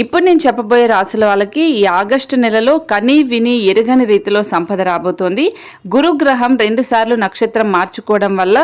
ఇప్పుడు నేను చెప్పబోయే రాసుల వాళ్ళకి ఈ ఆగస్టు నెలలో కని విని ఎరుగని రీతిలో సంపద రాబోతోంది. గురుగ్రహం 2 సార్లు నక్షత్రం మార్చుకోవడం వల్ల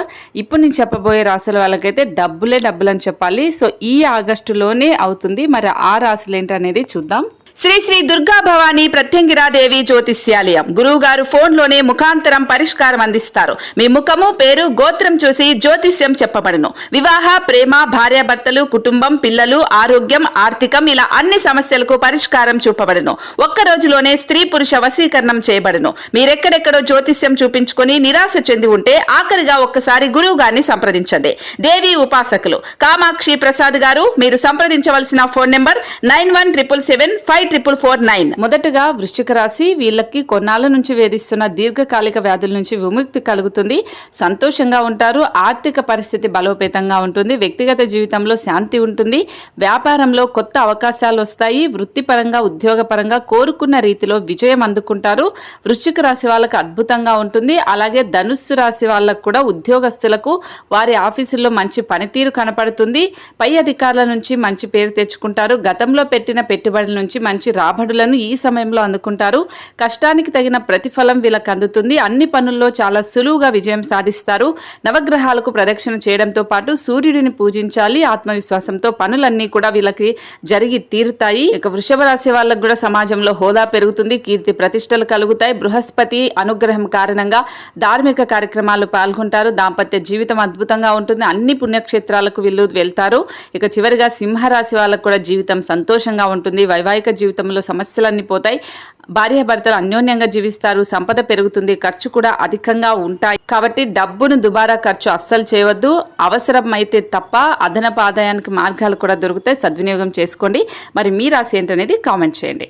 ఇప్పుడు నేను చెప్పబోయే రాసుల వాళ్ళకైతే డబ్బులే డబ్బులని చెప్పాలి. సో ఈ ఆగస్టులోనే అవుతుంది. మరి ఆ రాసులు ఏంటనేది చూద్దాం. శ్రీ శ్రీ దుర్గా భవానీ ప్రత్యంగిరాదేవి జ్యోతిష్యాలయం. గురువు గారు ఫోన్ లోనే ముఖాంతరం పరిష్కారం అందిస్తారు. మీ ముఖము, పేరు, గోత్రం చూసి జ్యోతిష్యం చెప్పబడును. వివాహ, ప్రేమ, భార్యాభర్తలు, కుటుంబం, పిల్లలు, ఆరోగ్యం, ఆర్థికం ఇలా అన్ని సమస్యలకు పరిష్కారం చూపబడును. ఒక్క రోజులోనే స్త్రీ పురుష వశీకరణం చేయబడును. మీరెక్కడెక్కడో జ్యోతిష్యం చూపించుకొని నిరాశ చెంది ఉంటే ఆఖరిగా ఒక్కసారి గురువు గారిని సంప్రదించండి. దేవి ఉపాసకులు కామాక్షి ప్రసాద్ గారు. మీరు సంప్రదించవలసిన ఫోన్ నెంబర్ 9177754449. మొదటగా వృశ్చిక రాశి. వీళ్ళకి కొన్నాళ్ళ నుంచి వేధిస్తున్న దీర్ఘకాలిక వ్యాధుల నుంచి విముక్తి కలుగుతుంది. సంతోషంగా ఉంటారు. ఆర్థిక పరిస్థితి బలోపేతంగా ఉంటుంది. వ్యక్తిగత జీవితంలో శాంతి ఉంటుంది. వ్యాపారంలో కొత్త అవకాశాలు వస్తాయి. వృత్తిపరంగా, ఉద్యోగపరంగా కోరుకున్న రీతిలో విజయం అందుకుంటారు. వృశ్చిక రాశి వాళ్ళకి అద్భుతంగా ఉంటుంది. అలాగే ధనుస్సు రాశి వాళ్ళకు కూడా ఉద్యోగస్తులకు వారి ఆఫీసుల్లో మంచి పనితీరు కనపడుతుంది. పై అధికారుల నుంచి మంచి పేరు తెచ్చుకుంటారు. గతంలో పెట్టిన పెట్టుబడుల నుంచి మంచి రాబడులను ఈ సమయంలో అందుకుంటారు. కష్టానికి తగిన ప్రతిఫలం వీళ్ళకి అందుతుంది. అన్ని పనుల్లో చాలా సులువుగా విజయం సాధిస్తారు. నవగ్రహాలకు ప్రదక్షిణ చేయడంతో పాటు సూర్యుడిని పూజించాలి. ఆత్మవిశ్వాసంతో పనులన్నీ కూడా వీళ్ళకి జరిగి తీరుతాయి. ఇక వృషభ రాశి వాళ్ళకు కూడా సమాజంలో హోదా పెరుగుతుంది. కీర్తి ప్రతిష్టలు కలుగుతాయి. బృహస్పతి అనుగ్రహం కారణంగా ధార్మిక కార్యక్రమాలు పాల్గొంటారు. దాంపత్య జీవితం అద్భుతంగా ఉంటుంది. అన్ని పుణ్యక్షేత్రాలకు వీళ్ళు వెళ్తారు. ఇక చివరిగా సింహరాశి వాళ్ళకు కూడా జీవితం సంతోషంగా ఉంటుంది. వైవాహిక జీవితంలో సమస్యలన్నీ పోతాయి. భార్యాభర్తలు అన్యోన్యంగా జీవిస్తారు. సంపద పెరుగుతుంది. ఖర్చు కూడా అధికంగా ఉంటాయి. కాబట్టి డబ్బును దుబారా ఖర్చు అస్సలు చేయవద్దు. అవసరం అయితే తప్ప అదనపు ఆదాయానికి మార్గాలు కూడా దొరుకుతాయి. సద్వినియోగం చేసుకోండి. మరి మీ రాశి ఏంటనేది కామెంట్ చేయండి.